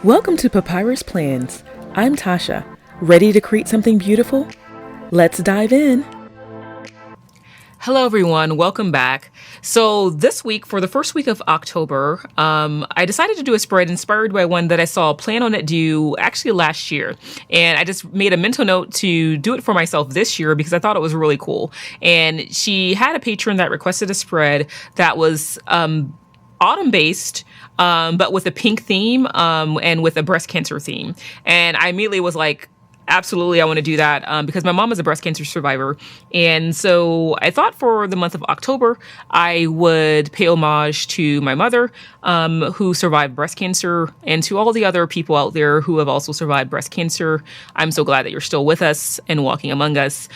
Welcome to Papyrus Plans. I'm Tasha. Ready to create something beautiful? Let's dive in. Hello everyone, welcome back. So this week, for the first week of October, I decided to do a spread inspired by one that I saw Plan On It do actually last year. And I just made a mental note to do it for myself this year because I thought it was really cool. And she had a patron that requested a spread that was autumn based, but with a pink theme and with a breast cancer theme. And I immediately was like, absolutely, I want to do that because my mom is a breast cancer survivor. And so I thought for the month of October, I would pay homage to my mother who survived breast cancer and to all the other people out there who have also survived breast cancer. I'm so glad that you're still with us and walking among us.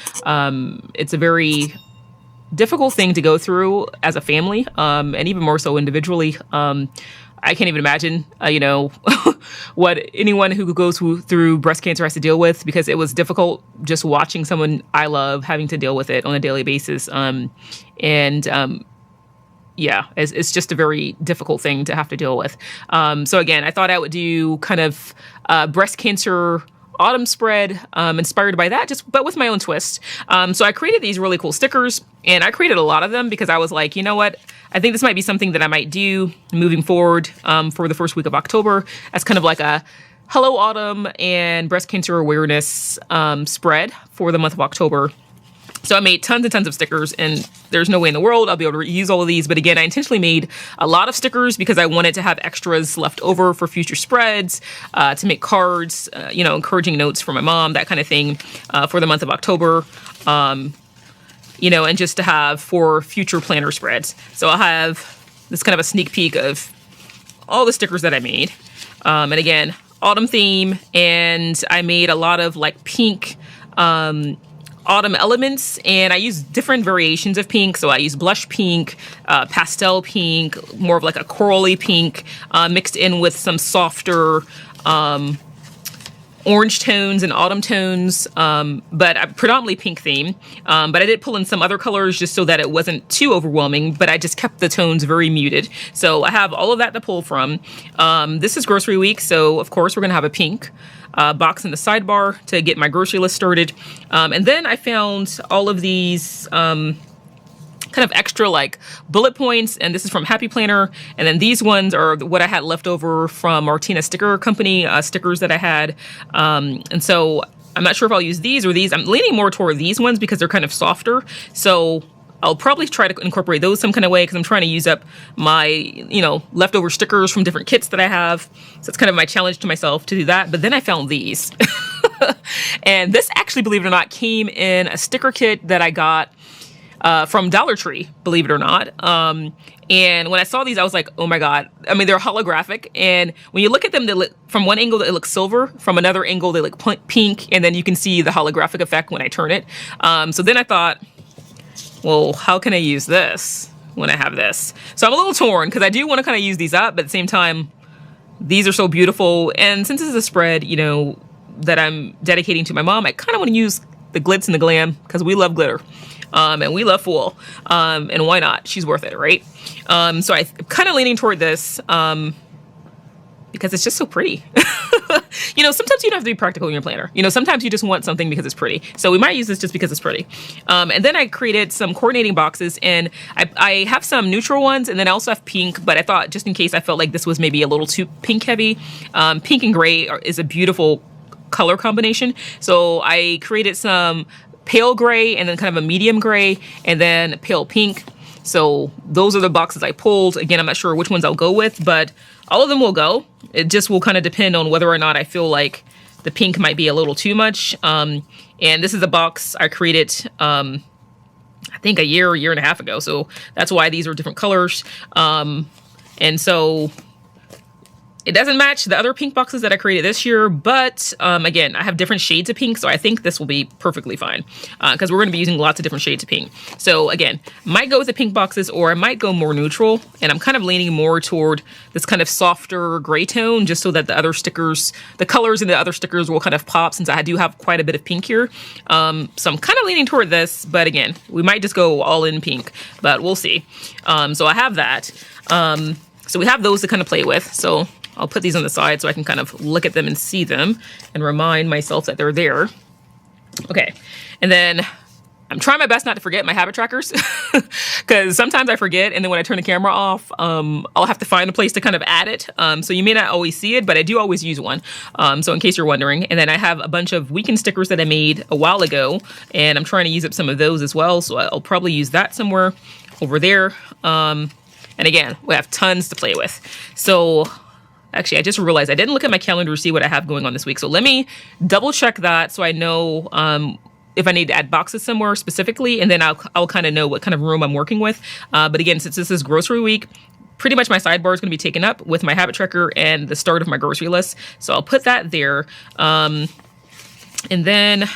It's a very difficult thing to go through as a family and even more so individually. I can't even imagine, what anyone who goes through breast cancer has to deal with because it was difficult just watching someone I love having to deal with it on a daily basis. It's just a very difficult thing to have to deal with. So again, I thought I would do kind of breast cancer autumn spread inspired by that, but with my own twist. So I created these really cool stickers, and I created a lot of them because I was like, you know what? I think this might be something that I might do moving forward for the first week of October as kind of like a Hello Autumn and breast cancer awareness spread for the month of October. So I made tons and tons of stickers, and there's no way in the world I'll be able to use all of these. But again, I intentionally made a lot of stickers because I wanted to have extras left over for future spreads, to make cards, encouraging notes for my mom, that kind of thing, for the month of October, and just to have for future planner spreads. So I'll have this kind of a sneak peek of all the stickers that I made. And again, autumn theme, and I made a lot of like pink, autumn elements, and I use different variations of pink. So I use blush pink, pastel pink, more of like a corally pink, mixed in with some softer orange tones and autumn tones, but predominantly pink theme. But I did pull in some other colors just so that it wasn't too overwhelming, but I just kept the tones very muted. So I have all of that to pull from. This is grocery week, so of course we're gonna have a pink box in the sidebar to get my grocery list started. And then I found all of these kind of extra like bullet points, and this is from Happy Planner. And then these ones are what I had left over from Martina Sticker Company stickers that I had. And so I'm not sure if I'll use these or these. I'm leaning more toward these ones because they're kind of softer. So I'll probably try to incorporate those some kind of way because I'm trying to use up my, leftover stickers from different kits that I have. So it's kind of my challenge to myself to do that. But then I found these. And this actually, believe it or not, came in a sticker kit that I got from Dollar Tree, believe it or not. And when I saw these, I was like, oh my God. I mean, they're holographic. And when you look at them, they look, from one angle, they look silver. From another angle, they look pink. And then you can see the holographic effect when I turn it. So then I thought, well, how can I use this when I have this? So I'm a little torn because I do want to kind of use these up, but at the same time, these are so beautiful. And since this is a spread, that I'm dedicating to my mom, I kind of want to use the glitz and the glam because we love glitter. And we love foil. And why not? She's worth it, right? So I'm kind of leaning toward this because it's just so pretty. Sometimes you don't have to be practical in your planner. Sometimes you just want something because it's pretty. So we might use this just because it's pretty. And then I created some coordinating boxes, and I have some neutral ones, and then I also have pink, but I thought just in case I felt like this was maybe a little too pink heavy, pink and gray is a beautiful color combination. So I created some pale gray and then kind of a medium gray and then pale pink. So those are the boxes I pulled. Again, I'm not sure which ones I'll go with, but all of them will go. It just will kind of depend on whether or not I feel like the pink might be a little too much. And this is a box I created, I think a year and a half ago. So that's why these are different colors. And so it doesn't match the other pink boxes that I created this year, but again, I have different shades of pink, so I think this will be perfectly fine because we're going to be using lots of different shades of pink. So again, might go with the pink boxes, or I might go more neutral, and I'm kind of leaning more toward this kind of softer gray tone just so that the other stickers, the colors in the other stickers will kind of pop since I do have quite a bit of pink here. So I'm kind of leaning toward this, but again, we might just go all in pink, but we'll see. So I have that. So we have those to kind of play with. So I'll put these on the side so I can kind of look at them and see them and remind myself that they're there. Okay, and then I'm trying my best not to forget my habit trackers because sometimes I forget, and then when I turn the camera off, I'll have to find a place to kind of add it. So you may not always see it, but I do always use one. So in case you're wondering. And then I have a bunch of weekend stickers that I made a while ago, and I'm trying to use up some of those as well. So I'll probably use that somewhere over there. And again, we have tons to play with. So actually, I just realized I didn't look at my calendar to see what I have going on this week. So let me double check that so I know if I need to add boxes somewhere specifically, and then I'll kind of know what kind of room I'm working with. But again, since this is grocery week, pretty much my sidebar is going to be taken up with my habit tracker and the start of my grocery list. So I'll put that there. And then,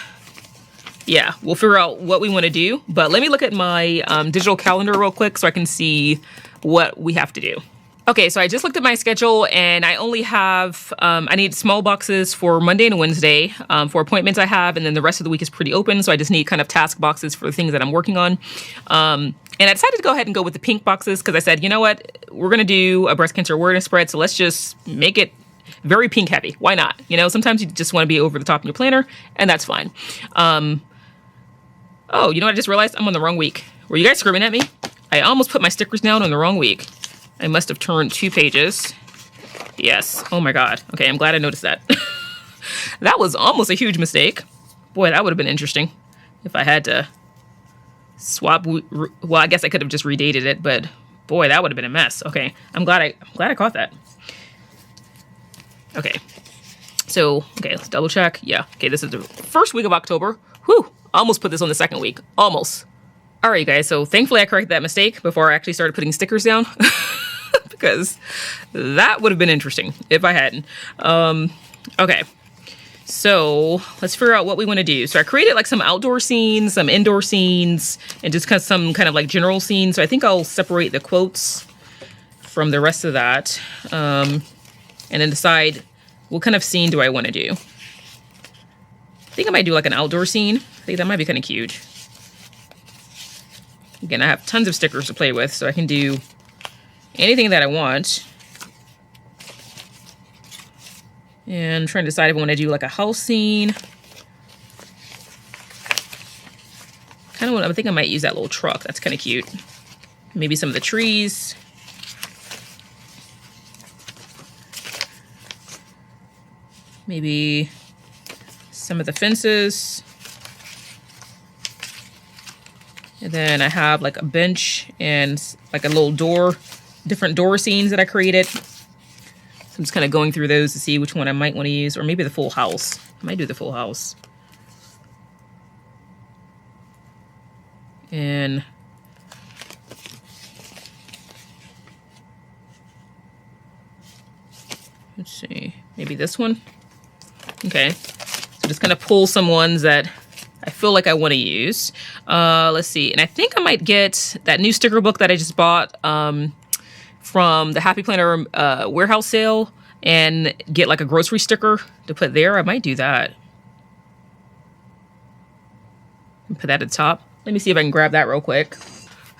yeah, we'll figure out what we want to do. But let me look at my digital calendar real quick so I can see what we have to do. Okay, so I just looked at my schedule, and I only have, I need small boxes for Monday and Wednesday for appointments I have, and then the rest of the week is pretty open, so I just need kind of task boxes for the things that I'm working on. And I decided to go ahead and go with the pink boxes because I said, you know what, we're going to do a breast cancer awareness spread, so let's just make it very pink heavy. Why not? You know, sometimes you just want to be over the top in your planner, and that's fine. Oh, you know what I just realized? I'm on the wrong week. Were you guys screaming at me? I almost put my stickers down on the wrong week. I must have turned 2 pages. Yes. Oh my God. Okay, I'm glad I noticed that. That was almost a huge mistake. Boy, that would have been interesting if I had to swap. Well, I guess I could have just redated it, but boy, that would have been a mess. Okay, I'm glad I caught that. Okay. So, okay, let's double check. Yeah. Okay, this is the first week of October. Whew. Almost put this on the second week. Almost. All right, guys. So thankfully I corrected that mistake before I actually started putting stickers down. Because that would have been interesting if I hadn't. Okay, so let's figure out what we want to do. So I created like some outdoor scenes, some indoor scenes, and just kind of some kind of like general scenes. So I think I'll separate the quotes from the rest of that, and then decide what kind of scene do I want to do. I think I might do like an outdoor scene. I think that might be kind of cute. Again, I have tons of stickers to play with, so I can do anything that I want. And I'm trying to decide if I want to do like a house scene. I think I might use that little truck. That's kind of cute. Maybe some of the trees. Maybe some of the fences. And then I have like a bench and like a little door, different door scenes that I created. So I'm just kind of going through those to see which one I might want to use, or maybe the full house. I might do the full house. And let's see, maybe this one. Okay, so just kind of pull some ones that I feel like I want to use. Let's see. And I think I might get that new sticker book that I just bought from the Happy Planner warehouse sale and get like a grocery sticker to put there. I might do that. And put that at the top. Let me see if I can grab that real quick.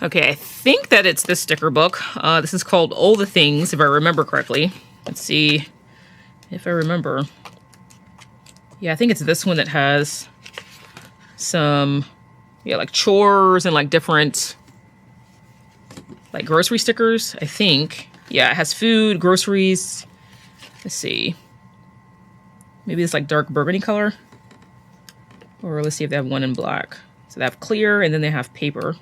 Okay, I think that it's this sticker book. This is called All the Things, if I remember correctly. Let's see if I remember. Yeah, I think it's this one that has some, yeah, like chores and like different like grocery stickers, I think. Yeah, it has food, groceries. Let's see. Maybe it's like dark burgundy color. Or let's see if they have one in black. So they have clear and then they have paper.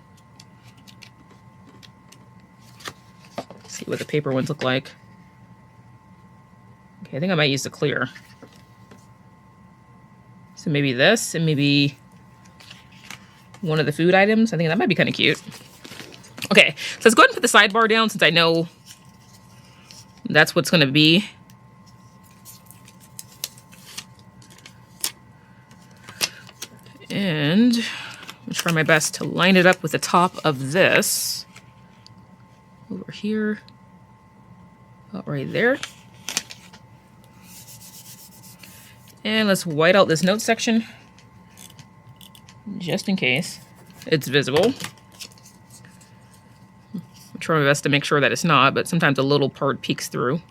Let's see what the paper ones look like. Okay, I think I might use the clear. So maybe this and maybe one of the food items. I think that might be kind of cute. Okay, so let's go ahead and put the sidebar down since I know that's what's going to be. And I'm try my best to line it up with the top of this. Over here. About right there. And let's white out this note section. Just in case it's visible. I'll try my best to make sure that it's not, but sometimes a little part peeks through.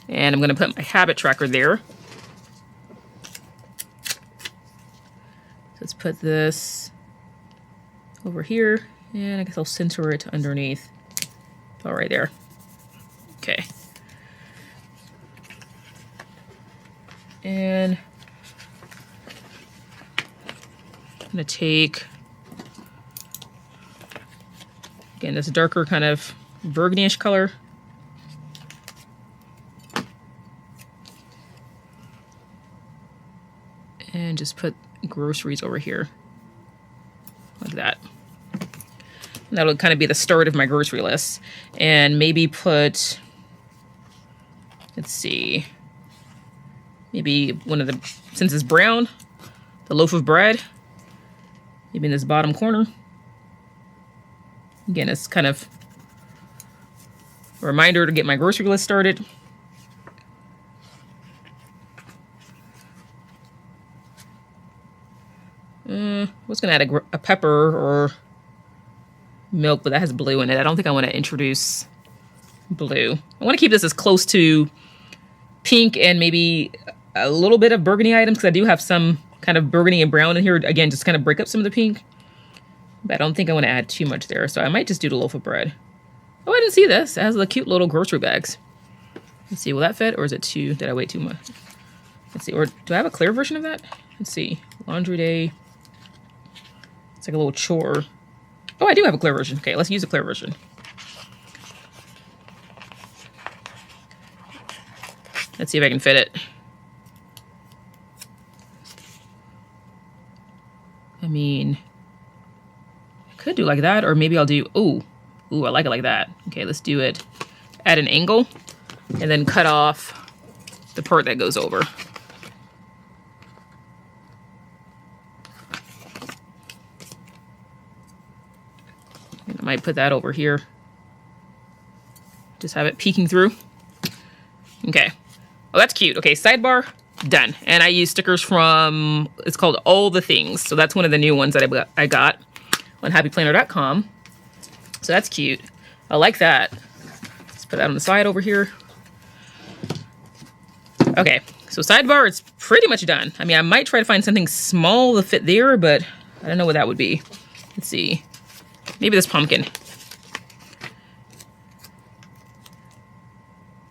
And I'm going to put my habit tracker there. So let's put this over here, and I guess I'll center it underneath. All right there. Okay. And I'm going to take, again, this darker kind of burgundy-ish color. And just put groceries over here, like that. And that'll kind of be the start of my grocery list. And maybe put, let's see, maybe one of the, since it's brown, the loaf of bread, maybe in this bottom corner. Again, it's kind of a reminder to get my grocery list started. I was going to add a pepper or milk, but that has blue in it. I don't think I want to introduce blue. I want to keep this as close to pink and maybe a little bit of burgundy items, because I do have some kind of burgundy and brown in here. Again, just kind of break up some of the pink. But I don't think I want to add too much there, so I might just do the loaf of bread. Oh, I didn't see this. It has the cute little grocery bags. Let's see, will that fit, or is it too, did I wait too much? Let's see, or do I have a clear version of that? Let's see, laundry day. It's like a little chore. Oh, I do have a clear version. Okay, let's use a clear version. Let's see if I can fit it. I mean, I could do like that, or maybe I'll do, ooh, I like it like that. Okay, let's do it at an angle, and then cut off the part that goes over. I might put that over here. Just have it peeking through. Okay. Oh, that's cute. Okay, sidebar, done. And I use stickers from, it's called 𝐈𝐍𝐶𝐔𝐈𝐑𝐈𝐄𝐒 So that's one of the new ones that I got on happyplanner.com. So that's cute. I like that. Let's put that on the side over here. Okay, so sidebar, it's pretty much done. I mean, I might try to find something small to fit there, but I don't know what that would be. Let's see. Maybe this pumpkin.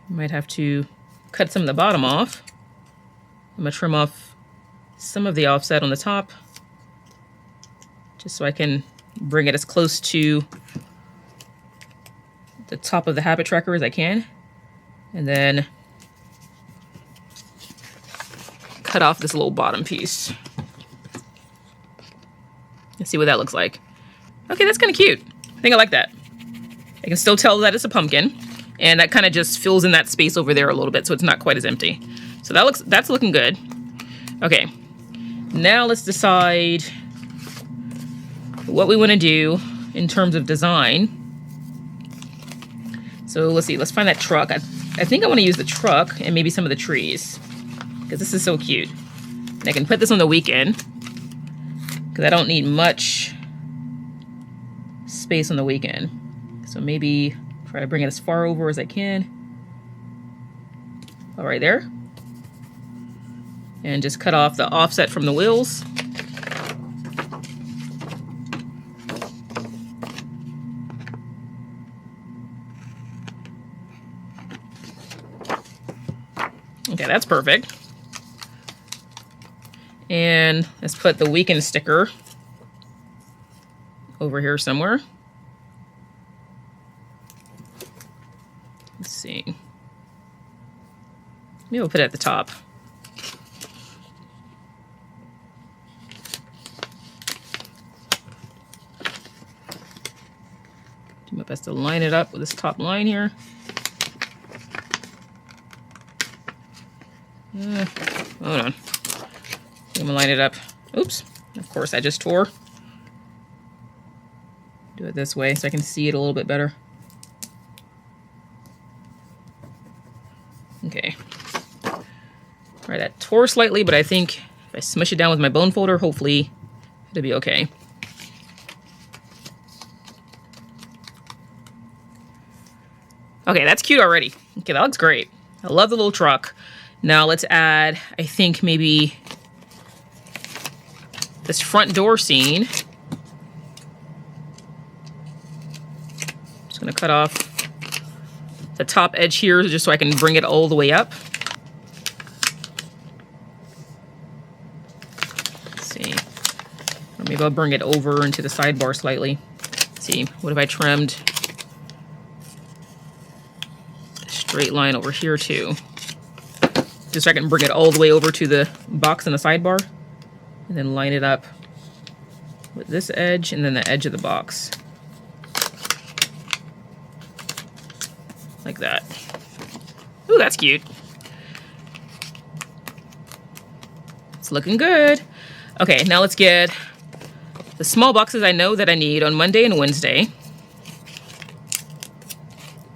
Might have to cut some of the bottom off. I'm gonna trim off some of the offset on the top, just so I can bring it as close to the top of the habit tracker as I can. And then cut off this little bottom piece. Let's see what that looks like. Okay, that's kind of cute. I think I like that. I can still tell that it's a pumpkin, and that kind of just fills in that space over there a little bit, so it's not quite as empty. So that's looking good. Okay, now let's decide what we want to do in terms of design. So let's see, let's find that truck. I think I want to use the truck and maybe some of the trees, because this is so cute. And I can put this on the weekend, because I don't need much space on the weekend. So maybe try to bring it as far over as I can. All right, there. And just cut off the offset from the wheels. Okay, that's perfect. And let's put the weekend sticker over here somewhere. Let's see. Maybe we'll put it at the top. Do my best to line it up with this top line here. Hold on. I'm gonna line it up. Oops. Of course, I just tore. Do it this way so I can see it a little bit better. Okay. All right, that tore slightly, but I think if I smush it down with my bone folder, hopefully it'll be okay. Okay, that's cute already. Okay, that looks great. I love the little truck. Now let's add, I think maybe this front door scene. Just gonna cut off the top edge here just so I can bring it all the way up. Let's see. Or maybe I'll bring it over into the sidebar slightly. Let's see, what if I trimmed a straight line over here too? Just so I can bring it all the way over to the box in the sidebar. And then line it up with this edge and then the edge of the box. Like that. Ooh, that's cute. It's looking good. Okay, now let's get the small boxes I know that I need on Monday and Wednesday.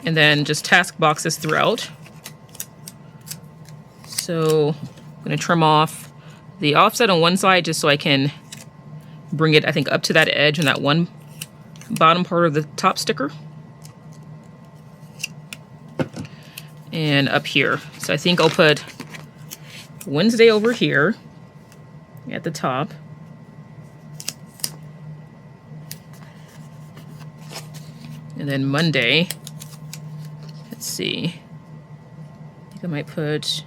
And then just task boxes throughout. So I'm gonna trim off the offset on one side just so I can bring it, I think, up to that edge on that one bottom part of the top sticker. And up here. So I think I'll put Wednesday over here at the top. And then Monday, let's see. I think I might put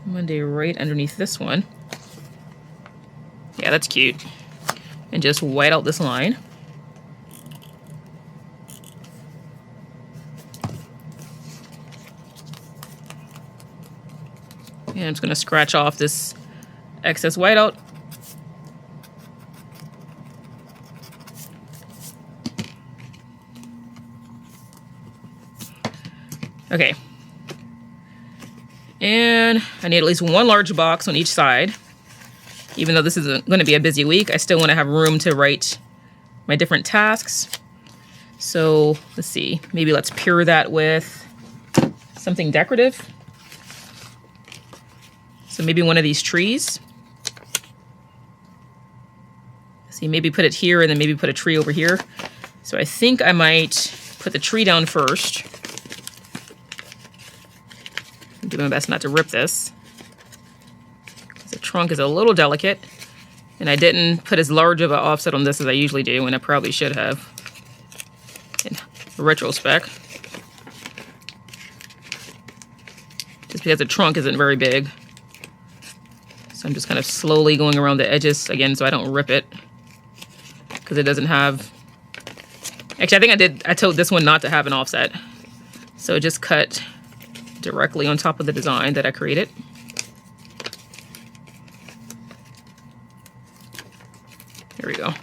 Monday right underneath this one. Yeah, that's cute. And just white out this line. And I'm just going to scratch off this excess whiteout. Okay. And I need at least one large box on each side. Even though this isn't going to be a busy week, I still want to have room to write my different tasks. So let's see, maybe let's pair that with something decorative. So maybe one of these trees. See, maybe put it here and then maybe put a tree over here. So I think I might put the tree down first. Do my best not to rip this. The trunk is a little delicate, and I didn't put as large of an offset on this as I usually do, and I probably should have in retrospect. Just because the trunk isn't very big. So I'm just kind of slowly going around the edges again so I don't rip it. Because it doesn't have... Actually, I think I told this one not to have an offset. So it just cut directly on top of the design that I created. There we go.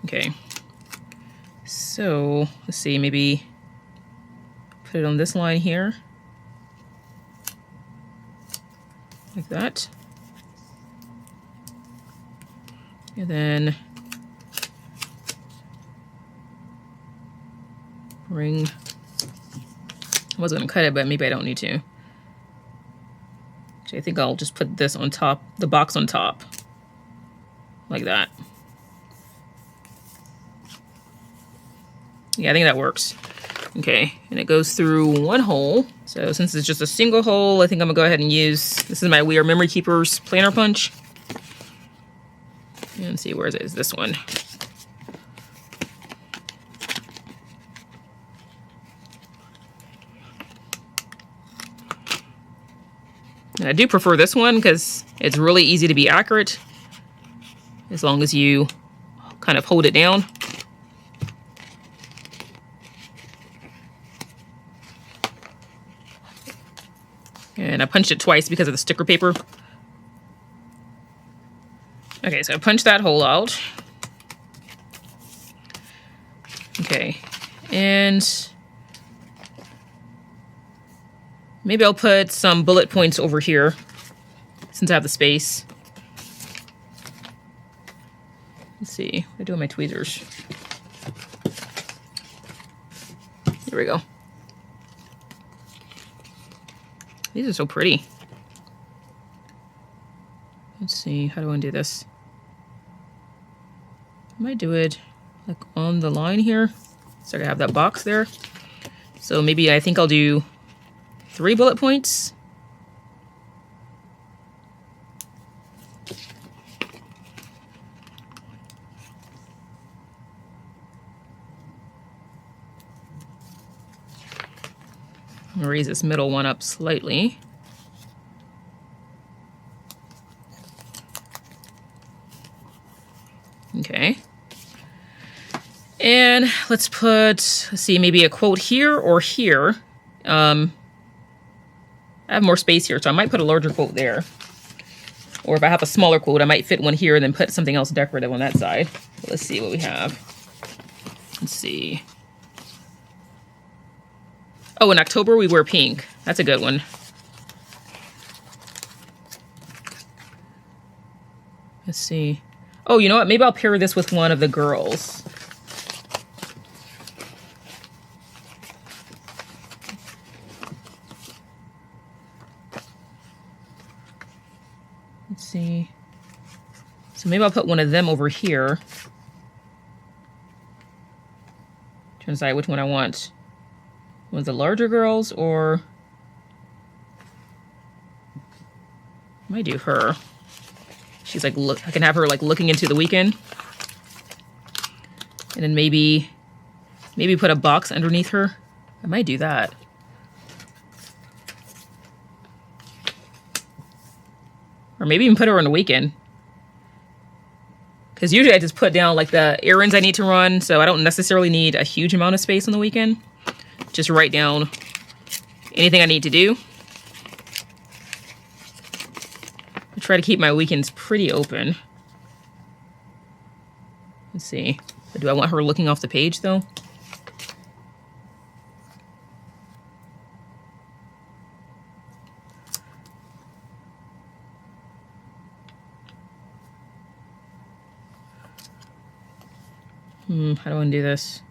Okay. So let's see, maybe put it on this line here. Like that. And then bring, I was going to cut it, but maybe I don't need to. Actually, I think I'll just put this on top, the box on top. Like that. Yeah, I think that works. Okay, and it goes through one hole. So since it's just a single hole, I think I'm gonna go ahead and use, this is my We Are Memory Keepers planner punch. And see, where is this one? And I do prefer this one because it's really easy to be accurate as long as you kind of hold it down. And I punched it twice because of the sticker paper. Okay, so I punched that hole out. Okay, and maybe I'll put some bullet points over here since I have the space. Let's see, what do I do with my tweezers? Here we go. These are so pretty. Let's see, how do I do this? I might do it like on the line here, so I have that box there. So maybe I think I'll do 3 bullet points. Raise this middle one up slightly. Okay. And let's see, maybe a quote here or here. I have more space here, so I might put a larger quote there. Or if I have a smaller quote, I might fit one here and then put something else decorative on that side. Let's see what we have. Let's see. Oh, in October we wear pink. That's a good one. Let's see. Oh, you know what? Maybe I'll pair this with one of the girls. Let's see. So maybe I'll put one of them over here. Trying to decide which one I want. One of the larger girls, or I might do her. She's like, look, I can have her like looking into the weekend. And then maybe put a box underneath her. I might do that. Or maybe even put her on the weekend. Because usually I just put down like the errands I need to run, so I don't necessarily need a huge amount of space on the weekend. Just write down anything I need to do. I try to keep my weekends pretty open. Let's see. But do I want her looking off the page though? How do I do this?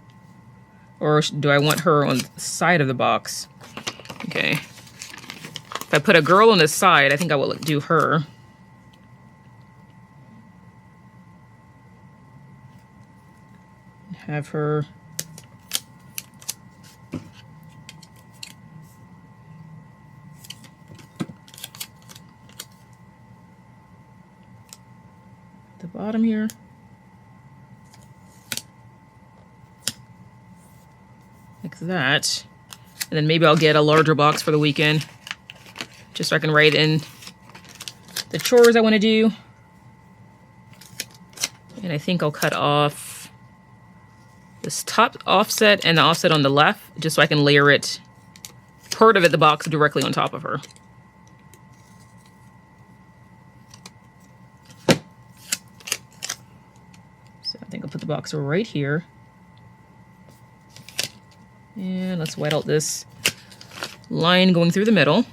Or do I want her on the side of the box? Okay. If I put a girl on this side, I think I will do her. Have her... at the bottom here. Like that. And then maybe I'll get a larger box for the weekend. Just so I can write in the chores I want to do. And I think I'll cut off this top offset and the offset on the left, just so I can layer it, part of it, the box, directly on top of her. So I think I'll put the box right here. And let's white out this line going through the middle.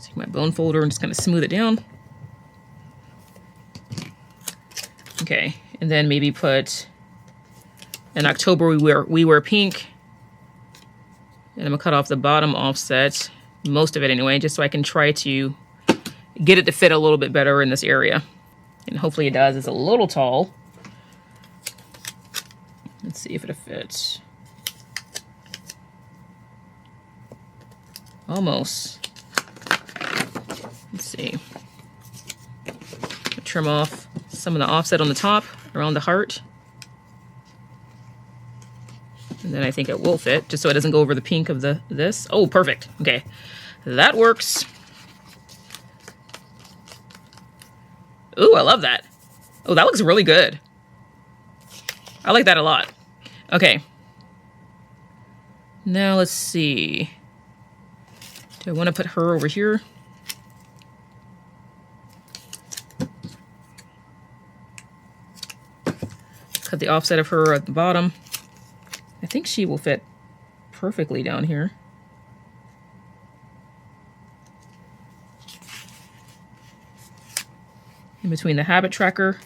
Take my bone folder and just kind of smooth it down. Okay, and then maybe put, in October we wear pink. And I'm gonna cut off the bottom offset. Most of it anyway, just so I can try to get it to fit a little bit better in this area. And hopefully it does. It's a little tall. Let's see if it'll fit. Almost. Let's see. Trim off some of the offset on the top around the heart. And then I think it will fit, just so it doesn't go over the pink of this. Oh, perfect. Okay, that works. Ooh, I love that. Oh, that looks really good. I like that a lot. Okay. Now let's see. Do I want to put her over here? Cut the offset of her at the bottom. I think she will fit perfectly down here. In between the habit tracker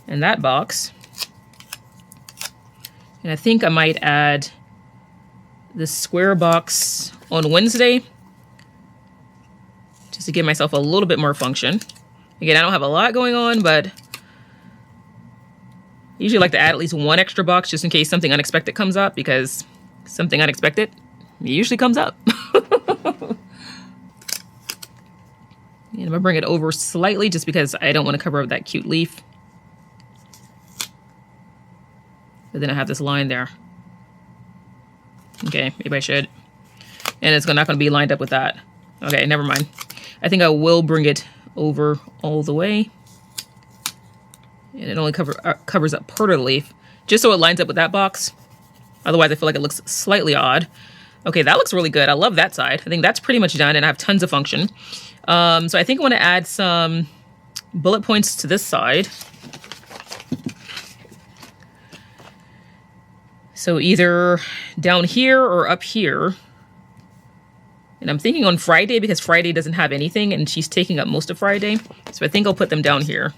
and that box. And I think I might add this square box on Wednesday, just just to give myself a little bit more function. Again, I don't have a lot going on, but I usually like to add at least one extra box just in case something unexpected comes up, because something unexpected usually comes up. And I'm gonna bring it over slightly just because I don't want to cover up that cute leaf. But then I have this line there. Okay, maybe I should. And it's not going to be lined up with that. Okay, never mind. I think I will bring it over all the way. And it only covers up part of the leaf, just so it lines up with that box. Otherwise, I feel like it looks slightly odd. Okay, that looks really good. I love that side. I think that's pretty much done, and I have tons of function. So I think I want to add some bullet points to this side. So either down here or up here. And I'm thinking on Friday, because Friday doesn't have anything and she's taking up most of Friday. So I think I'll put them down here.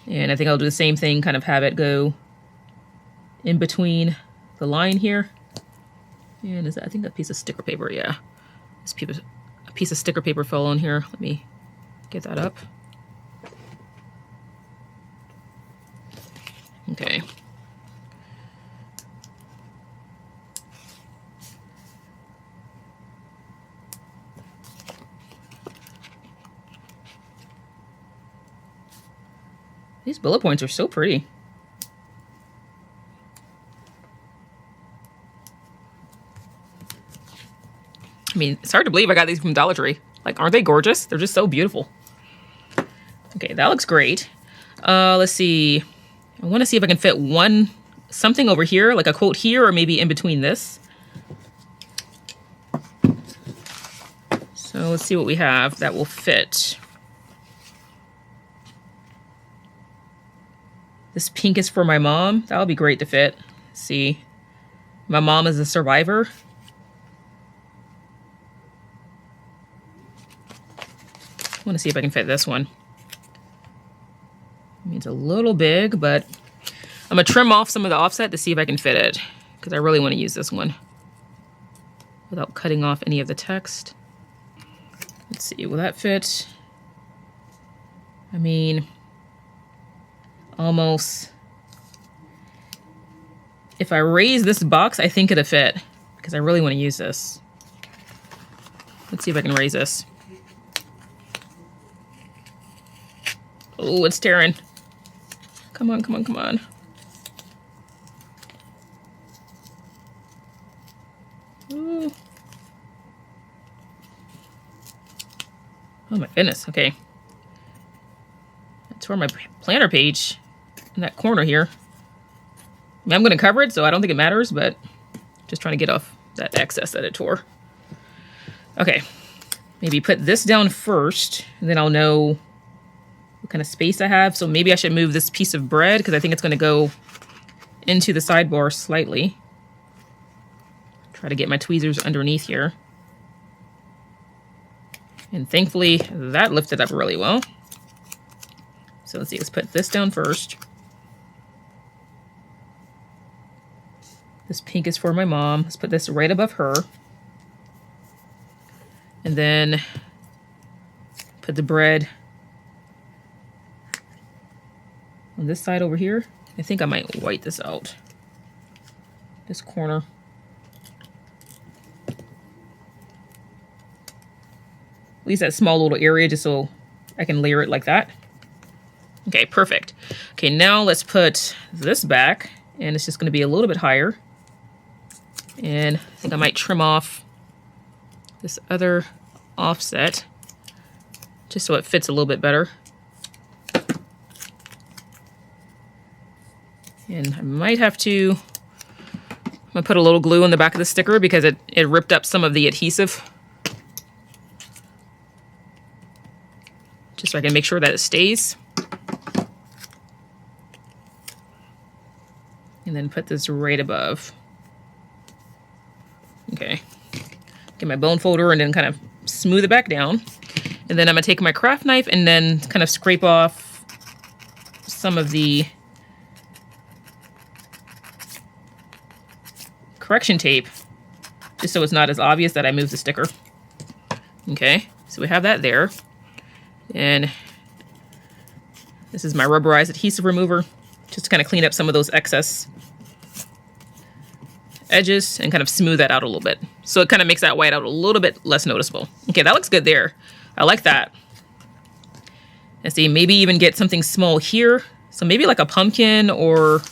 And I think I'll do the same thing, kind of have it go in between the line here. And is that, I think that piece of sticker paper, yeah. This a piece of sticker paper fell on here. Let me get that up. Okay. These bullet points are so pretty. I mean, it's hard to believe I got these from Dollar Tree. Like, aren't they gorgeous? They're just so beautiful. Okay, that looks great. Let's see. I want to see if I can fit something over here, like a quote here, or maybe in between this. So let's see what we have that will fit. This pink is for my mom. That would be great to fit. Let's see. My mom is a survivor. I want to see if I can fit this one. I mean, it's a little big, but I'm going to trim off some of the offset to see if I can fit it, because I really want to use this one without cutting off any of the text. Let's see, will that fit? I mean, almost. If I raise this box, I think it'll fit, because I really want to use this. Let's see if I can raise this. Oh, it's tearing. Come on, come on, come on. Ooh. Oh my goodness, okay. I tore my planner page in that corner here. I mean, I'm gonna cover it, so I don't think it matters, but just trying to get off that excess that it tore. Okay, maybe put this down first, and then I'll know what kind of space I have. So maybe I should move this piece of bread, because I think it's going to go into the sidebar slightly. Try to get my tweezers underneath here. And thankfully that lifted up really well. So let's see, let's put this down first. This pink is for my mom. Let's put this right above her. And then put the bread on this side over here. I think I might white this out. This corner. At least that small little area, just so I can layer it like that. Okay, perfect. Okay, now let's put this back, and it's just going to be a little bit higher. And I think I might trim off this other offset just so it fits a little bit better. And I might have to, I'm gonna put a little glue on the back of the sticker because it ripped up some of the adhesive. Just so I can make sure that it stays. And then put this right above. Okay. Get my bone folder and then kind of smooth it back down. And then I'm gonna take my craft knife and then kind of scrape off some of the correction tape just so it's not as obvious that I moved the sticker. Okay, so we have that there. And this is my rubberized adhesive remover, just to kind of clean up some of those excess edges and kind of smooth that out a little bit. So it kind of makes that white out a little bit less noticeable. Okay, that looks good there. I like that. Let's see, maybe even get something small here. So maybe like a pumpkin or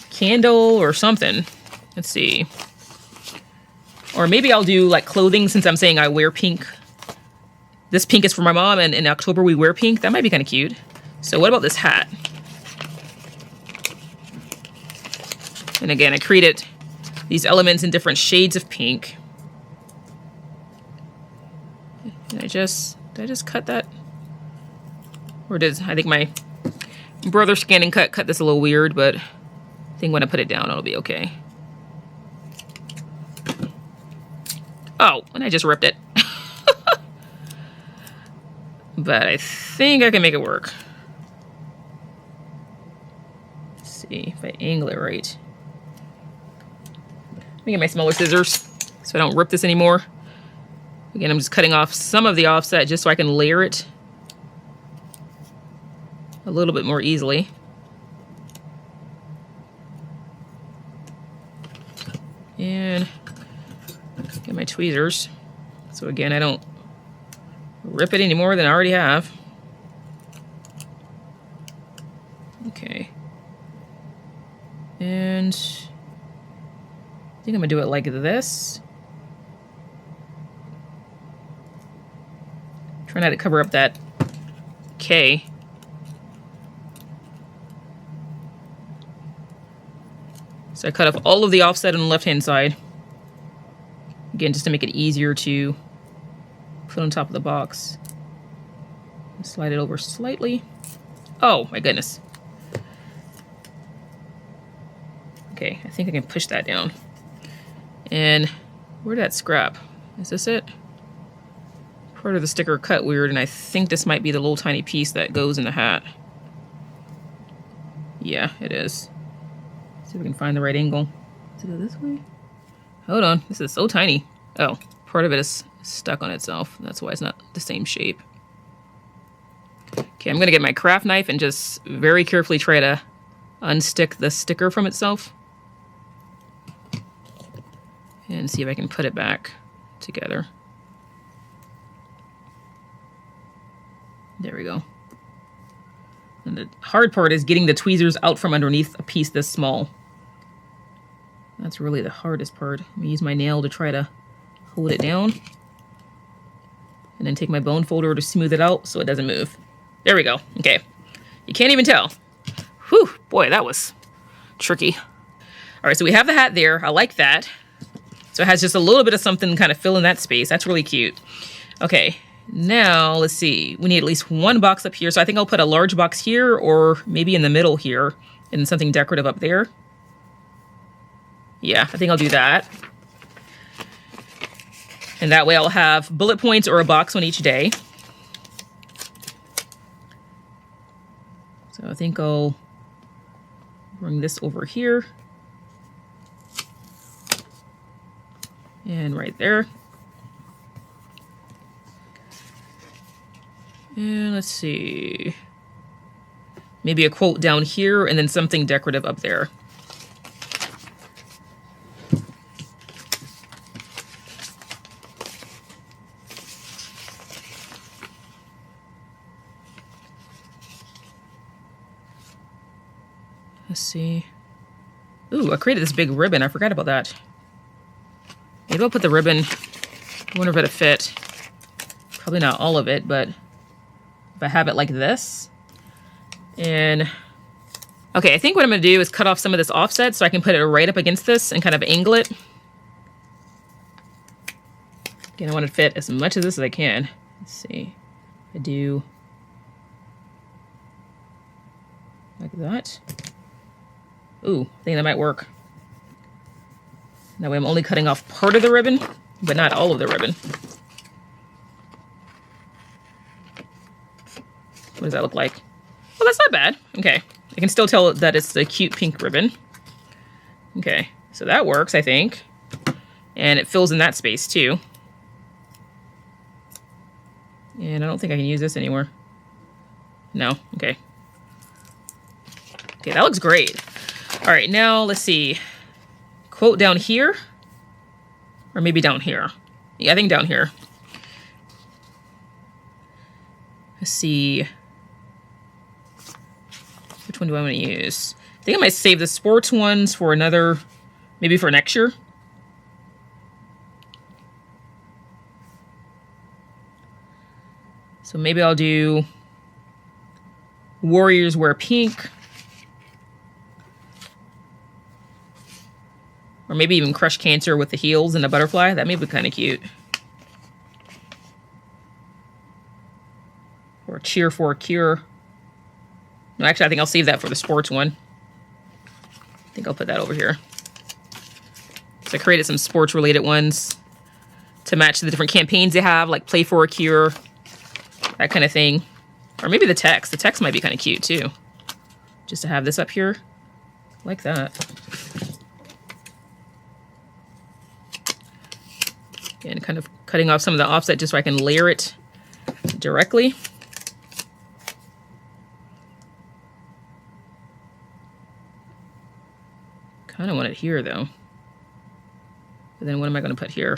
candle or something. Let's see. Or maybe I'll do like clothing, since I'm saying I wear pink. This pink is for my mom, and in October we wear pink. That might be kind of cute. So what about this hat? And again, I created these elements in different shades of pink. Did I just cut that? Or I think my brother scanning cut this a little weird, but I think when I put it down, it'll be okay. Oh, and I just ripped it. But I think I can make it work. Let's see if I angle it right. Let me get my smaller scissors so I don't rip this anymore. Again, I'm just cutting off some of the offset just so I can layer it a little bit more easily. And get my tweezers. So again, I don't rip it any more than I already have. Okay. And I think I'm gonna do it like this. Try not to cover up that K. So I cut off all of the offset on the left-hand side. Again, just to make it easier to put on top of the box. Slide it over slightly. Oh, my goodness. Okay, I think I can push that down. And where'd that scrap? Is this it? Part of the sticker cut weird, and I think this might be the little tiny piece that goes in the hat. Yeah, it is. See if we can find the right angle. Does it go this way? Hold on, this is so tiny. Oh, part of it is stuck on itself. That's why it's not the same shape. Okay, I'm gonna get my craft knife and just very carefully try to unstick the sticker from itself. And see if I can put it back together. There we go. And the hard part is getting the tweezers out from underneath a piece this small. That's really the hardest part. I'm gonna use my nail to try to hold it down. And then take my bone folder to smooth it out so it doesn't move. There we go. Okay. You can't even tell. Whew, boy, that was tricky. All right, so we have the hat there. I like that. So it has just a little bit of something kind of filling that space. That's really cute. Okay, now let's see. We need at least one box up here. So I think I'll put a large box here or maybe in the middle here and something decorative up there. Yeah, I think I'll do that. And that way I'll have bullet points or a box on each day. So I think I'll bring this over here. And right there. And let's see. Maybe a quote down here and then something decorative up there. Let's see. Ooh, I created this big ribbon. I forgot about that. Maybe I'll put the ribbon, I wonder if it'll fit. Probably not all of it, but if I have it like this. And, okay, I think what I'm gonna do is cut off some of this offset so I can put it right up against this and kind of angle it. Again, I want to fit as much of this as I can. Let's see. I do like that. Ooh, I think that might work. That way I'm only cutting off part of the ribbon, but not all of the ribbon. What does that look like? Well, that's not bad. Okay, I can still tell that it's the cute pink ribbon. Okay, so that works, I think. And it fills in that space too. And I don't think I can use this anymore. No, okay. Okay, that looks great. All right, now let's see. Quote down here, or maybe down here. Yeah, I think down here. Let's see. Which one do I want to use? I think I might save the sports ones for another, maybe for next year. So maybe I'll do Warriors wear pink. Or maybe even Crush Cancer with the heels and the butterfly. That may be kind of cute. Or Cheer for a Cure. No, actually, I think I'll save that for the sports one. I think I'll put that over here. So I created some sports-related ones to match the different campaigns they have, like Play for a Cure, that kind of thing. Or maybe the text. The text might be kind of cute, too. Just to have this up here. Like that. And kind of cutting off some of the offset just so I can layer it directly. Kind of want it here, though. But then what am I going to put here?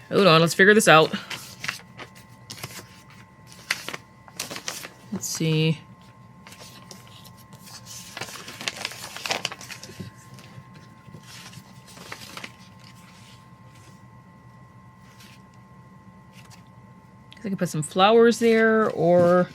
Hold on, let's figure this out. Let's see. I could put some flowers there, or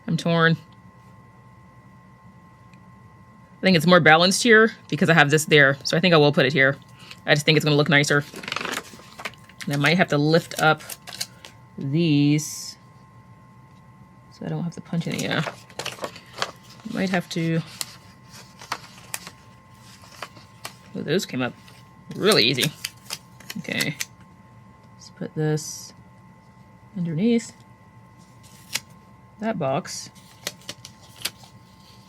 I'm torn. I think it's more balanced here because I have this there, so I think I will put it here. I just think it's going to look nicer. And I might have to lift up these so I don't have to punch any. Yeah, might have to. Oh, those came up really easy. Okay, let's put this underneath that box.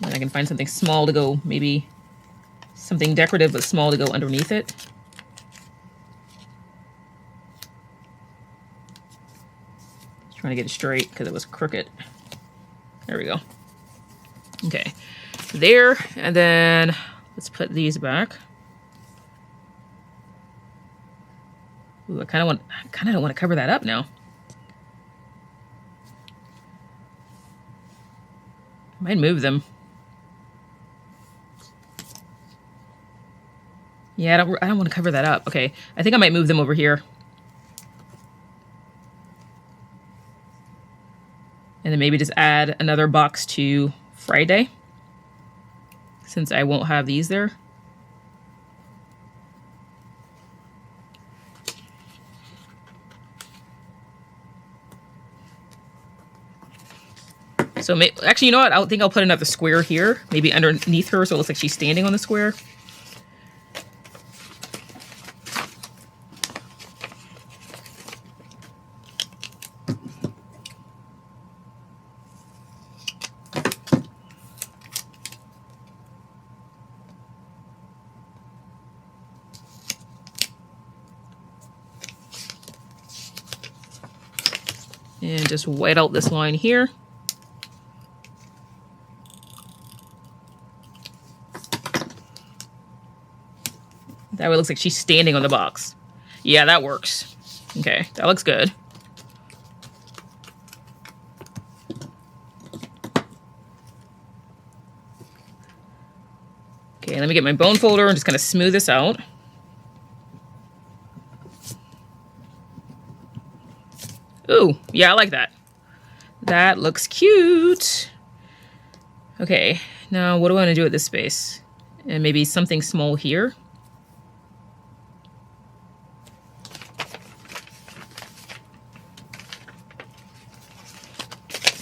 And I can find something small to go, maybe something decorative but small to go underneath it. Just trying to get it straight because it was crooked. There we go. Okay, there, and then let's put these back. Ooh, I kind of don't want to cover that up now. I might move them. Yeah, I don't want to cover that up. Okay, I think I might move them over here. And then maybe just add another box to Friday, since I won't have these there. So actually, you know what? I think I'll put another square here, maybe underneath her, so it looks like she's standing on the square. And just white out this line here. That way it looks like she's standing on the box. Yeah, that works. Okay, that looks good. Okay, let me get my bone folder and just kind of smooth this out. Ooh, yeah, I like that. That looks cute. Okay, now what do I want to do with this space? And maybe something small here.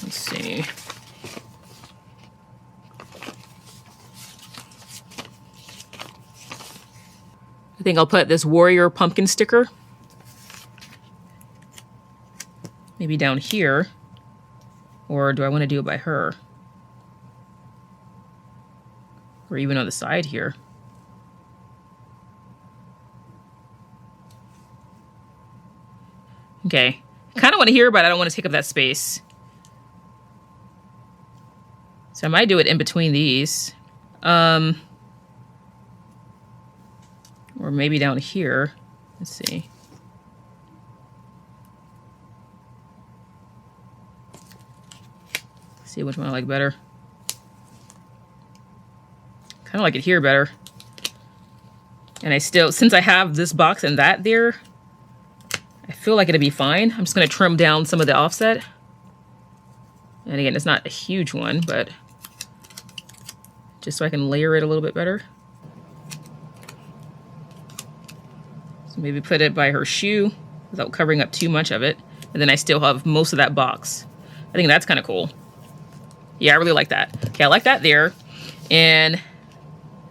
Let's see. I think I'll put this warrior pumpkin sticker maybe down here, or do I want to do it by her? Or even on the side here. Okay, I kind of want to hear, but I don't want to take up that space. So I might do it in between these. Or maybe down here. Let's see. See which one I like better. Kind of like it here better. And I still, since I have this box and that there, I feel like it'll be fine. I'm just going to trim down some of the offset. And again, it's not a huge one, but just so I can layer it a little bit better. So maybe put it by her shoe without covering up too much of it. And then I still have most of that box. I think that's kind of cool. Yeah, I really like that. Okay, I like that there. And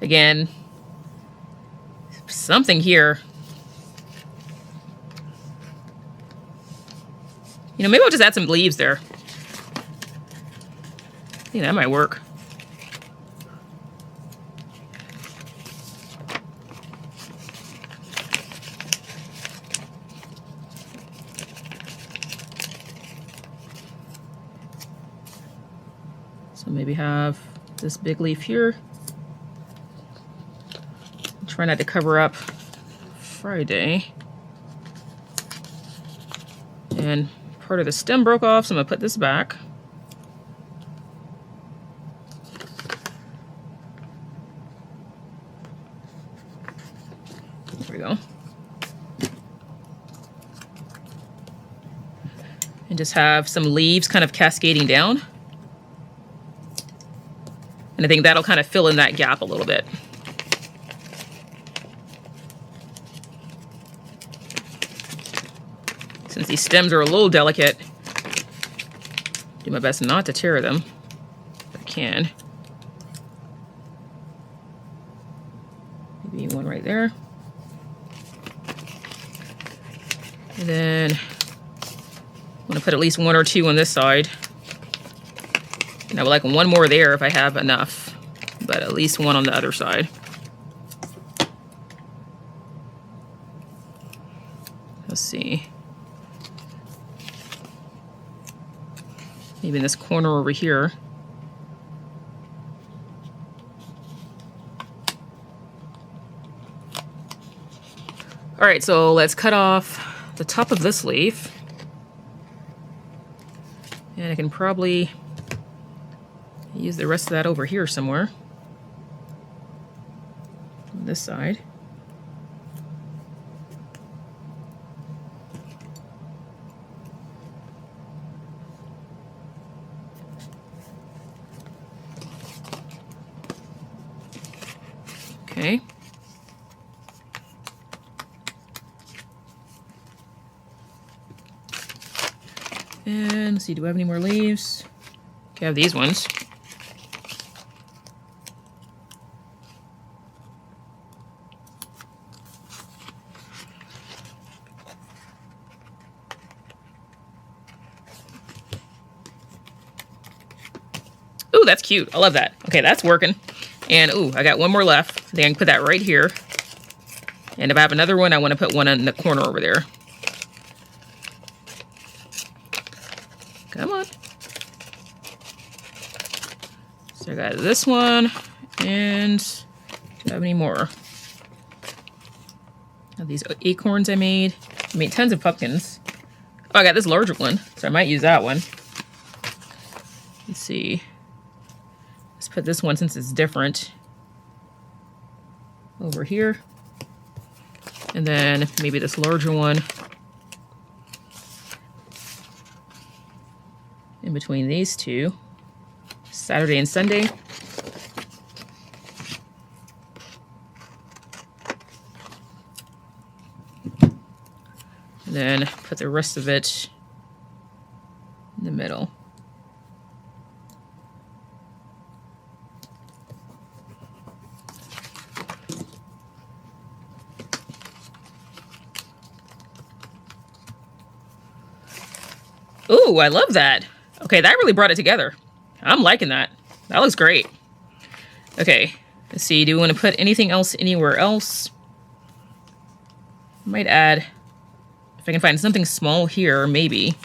again, something here. You know, maybe I'll just add some leaves there. I think that might work. So maybe have this big leaf here. Try not to cover up Friday. And part of the stem broke off, so I'm gonna put this back. There we go. And just have some leaves kind of cascading down. And I think that'll kind of fill in that gap a little bit. Since these stems are a little delicate, do my best not to tear them if I can. Maybe one right there. And then I'm gonna put at least one or two on this side. And I would like one more there if I have enough, but at least one on the other side. Let's see. Maybe in this corner over here. All right, so let's cut off the top of this leaf. And I can probably use the rest of that over here somewhere. On this side. Okay. And let's see, do I have any more leaves? Okay, I have these ones. Ooh, that's cute. I love that. Okay, that's working. And ooh, I got one more left. I think I can put that right here. And if I have another one, I want to put one in the corner over there. Come on. So I got this one, and do I have any more? Of these acorns I made tons of pumpkins. Oh, I got this larger one, so I might use that one. Let's see. Let's put this one, since it's different, over here. And then maybe this larger one in between these two. Saturday and Sunday. And then put the rest of it in the middle. Ooh, I love that. Okay, that really brought it together. I'm liking that. That looks great. Okay, let's see. Do we want to put anything else anywhere else? Might add, if I can find something small here, maybe.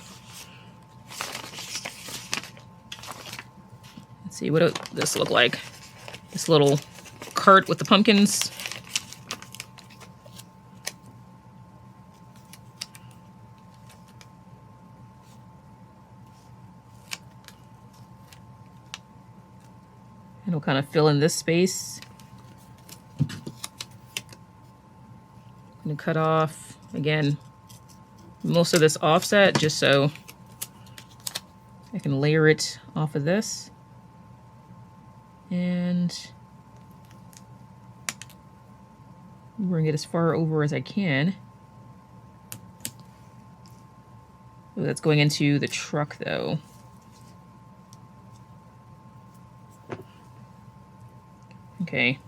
Let's see, what does this look like? This little cart with the pumpkins. And we'll kind of fill in this space. I'm going to cut off, again, most of this offset just so I can layer it off of this. And bring it as far over as I can. Oh, that's going into the truck though. Okay,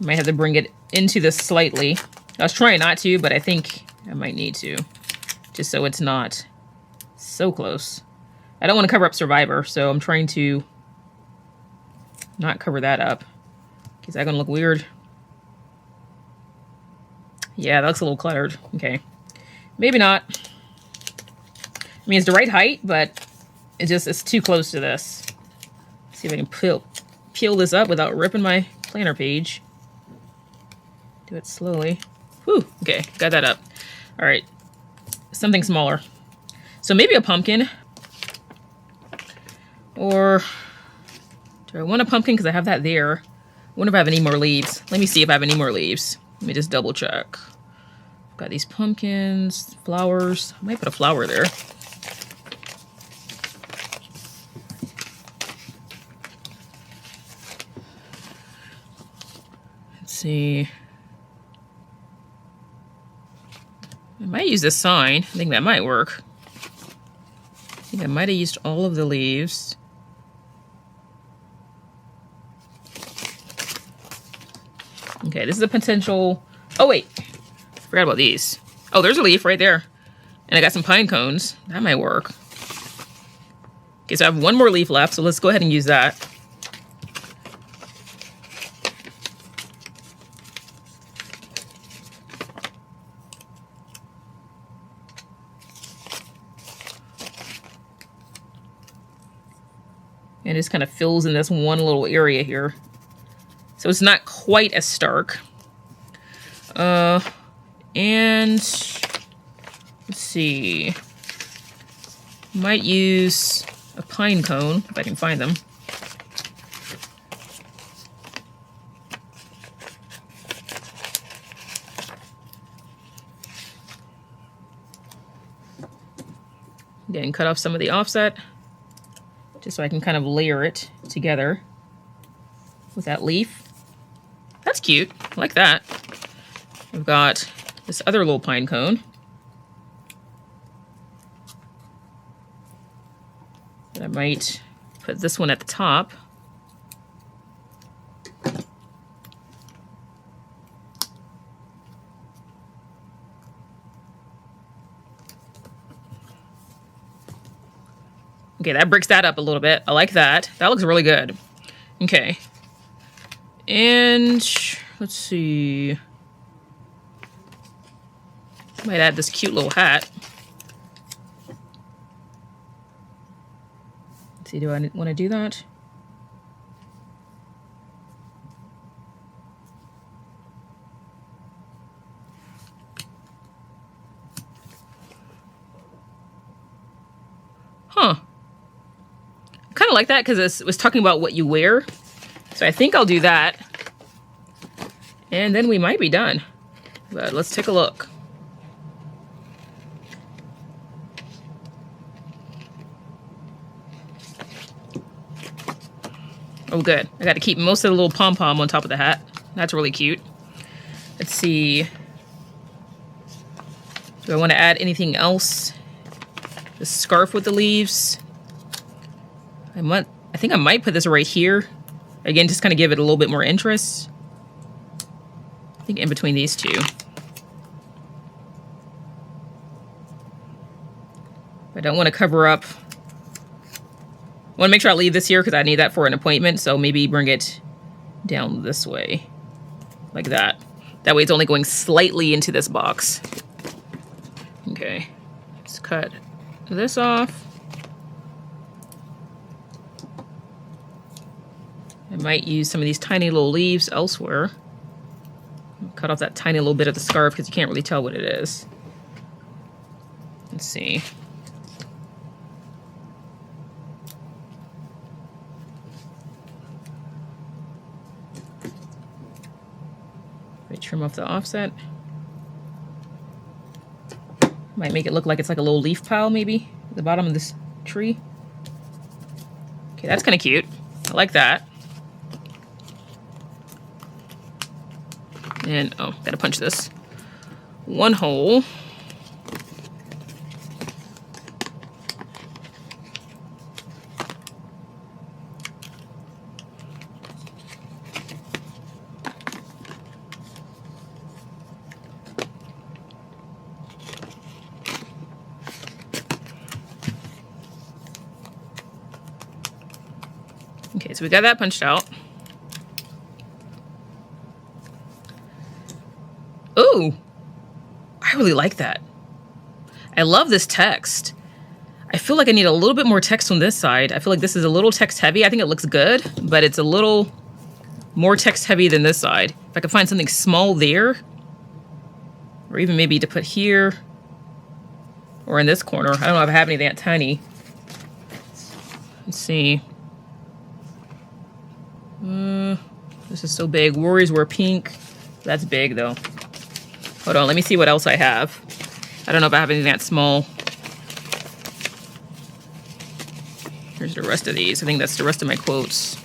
I might have to bring it into this slightly. I was trying not to, but I think I might need to, just so it's not so close. I don't want to cover up Survivor, so I'm trying to not cover that up. Is that gonna look weird? Yeah, that looks a little cluttered. Okay, maybe not. I mean, it's the right height, but it's too close to this. Let's see if I can peel this up without ripping my planner page. Do it slowly. Whew, okay, got that up. All right, something smaller. So maybe a pumpkin. Or do I want a pumpkin because I have that there? I wonder if I have any more leaves. Let me see if I have any more leaves. Let me just double check. Got these pumpkins, flowers. I might put a flower there. Let's see. I might use this sign. I think that might work. I think I might have used all of the leaves. Okay, this is a potential... Oh, wait. Forgot about these. Oh, there's a leaf right there. And I got some pine cones. That might work. Okay, so I have one more leaf left, so let's go ahead and use that. And it just kind of fills in this one little area here. So it's not quite as stark. And let's see. Might use a pine cone if I can find them. Again, cut off some of the offset just so I can kind of layer it together with that leaf. That's cute. I like that. I've got this other little pine cone. I might put this one at the top. Okay, that breaks that up a little bit. I like that. That looks really good. Okay. And let's see. Might add this cute little hat. Let's see, do I want to do that? Huh. I kind of like that because it was talking about what you wear. So I think I'll do that. And then we might be done. But let's take a look. Oh, good. I got to keep most of the little pom-pom on top of the hat. That's really cute. Let's see. Do I want to add anything else? The scarf with the leaves. I think I might put this right here. Again, just kind of give it a little bit more interest. I think in between these two. I don't want to cover up. I want to make sure I leave this here because I need that for an appointment. So maybe bring it down this way, like that. That way it's only going slightly into this box. Okay, let's cut this off. I might use some of these tiny little leaves elsewhere. Cut off that tiny little bit of the scarf because you can't really tell what it is. Let's see. If I trim off the offset, might make it look like it's like a little leaf pile maybe at the bottom of this tree. Okay, that's kind of cute. I like that. And, oh, gotta punch this one hole. Okay, so we got that punched out. Ooh, I really like that. I love this text. I feel like I need a little bit more text on this side. I feel like this is a little text heavy. I think it looks good, but it's a little more text heavy than this side. If I could find something small there, or even maybe to put here, or in this corner. I don't know if I have anything that tiny. Let's see. This is so big. Warriors wear pink. That's big though. Hold on, let me see what else I have. I don't know if I have anything that small. Here's the rest of these. I think that's the rest of my quotes.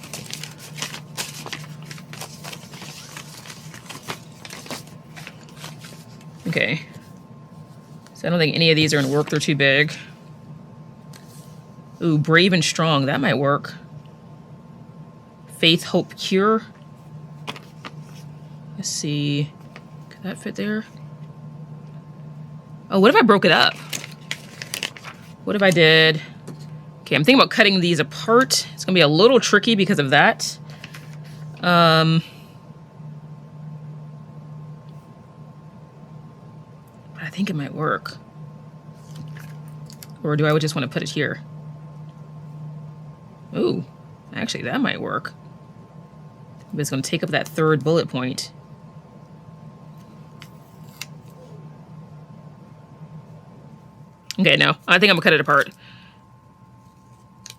Okay. So I don't think any of these are gonna work. They're too big. Ooh, brave and strong. That might work. Faith, hope, cure. Let's see. Could that fit there? Oh, what if I broke it up? What if I did? Okay, I'm thinking about cutting these apart. It's gonna be a little tricky because of that. But I think it might work. Or do I just want to put it here? Ooh, actually that might work. But it's gonna take up that third bullet point. Okay, no, I think I'm gonna cut it apart.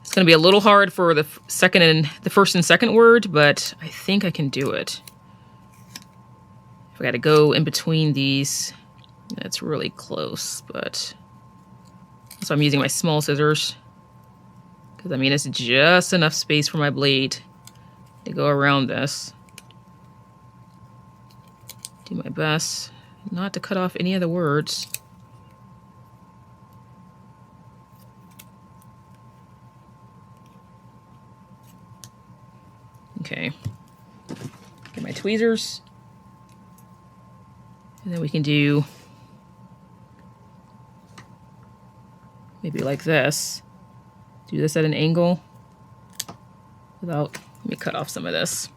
It's gonna be a little hard for the first and second word, but I think I can do it. If I gotta go in between these, that's really close, but so I'm using my small scissors because I mean it's just enough space for my blade to go around this. Do my best not to cut off any of the words. Okay, get my tweezers, and then we can do maybe like this. Do this at an angle without, let me cut off some of this.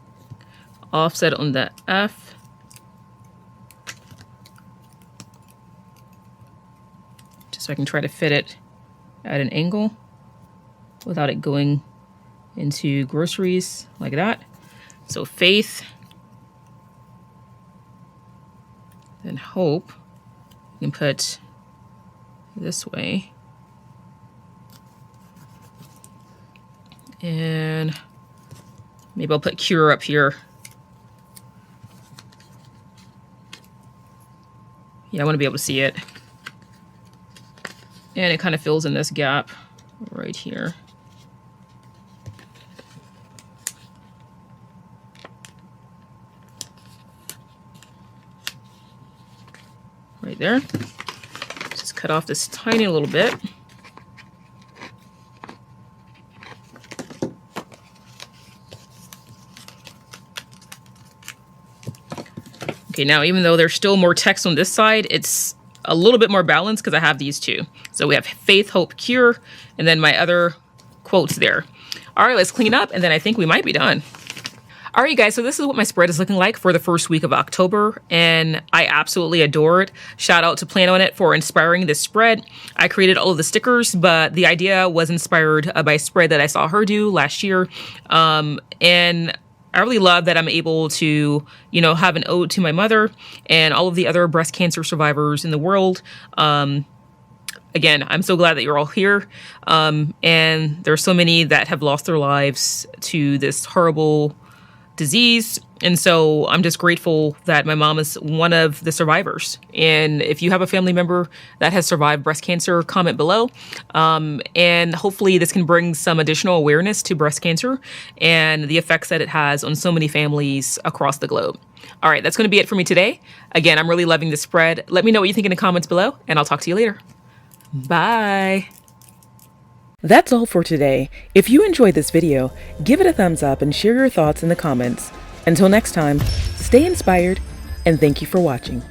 Offset on the F. Just so I can try to fit it at an angle without it going into groceries like that. So faith, then hope. You can put this way. And maybe I'll put cure up here. Yeah, I want to be able to see it. And it kind of fills in this gap right here. Right there. Just cut off this tiny little bit. Okay, now even though there's still more text on this side, it's a little bit more balanced because I have these two. So we have faith, hope, cure, and then my other quotes there. All right, let's clean up, and then I think we might be done. All right, you guys, so this is what my spread is looking like for the first week of October, and I absolutely adore it. Shout out to Plan On It for inspiring this spread. I created all of the stickers, but the idea was inspired by a spread that I saw her do last year, and I really love that I'm able to, you know, have an ode to my mother and all of the other breast cancer survivors in the world. Again, I'm so glad that you're all here, and there are so many that have lost their lives to this horrible disease. And so I'm just grateful that my mom is one of the survivors. And if you have a family member that has survived breast cancer, comment below. And hopefully this can bring some additional awareness to breast cancer and the effects that it has on so many families across the globe. All right, that's going to be it for me today. Again, I'm really loving this spread. Let me know what you think in the comments below, and I'll talk to you later. Bye. That's all for today. If you enjoyed this video, give it a thumbs up and share your thoughts in the comments. Until next time, stay inspired, and thank you for watching.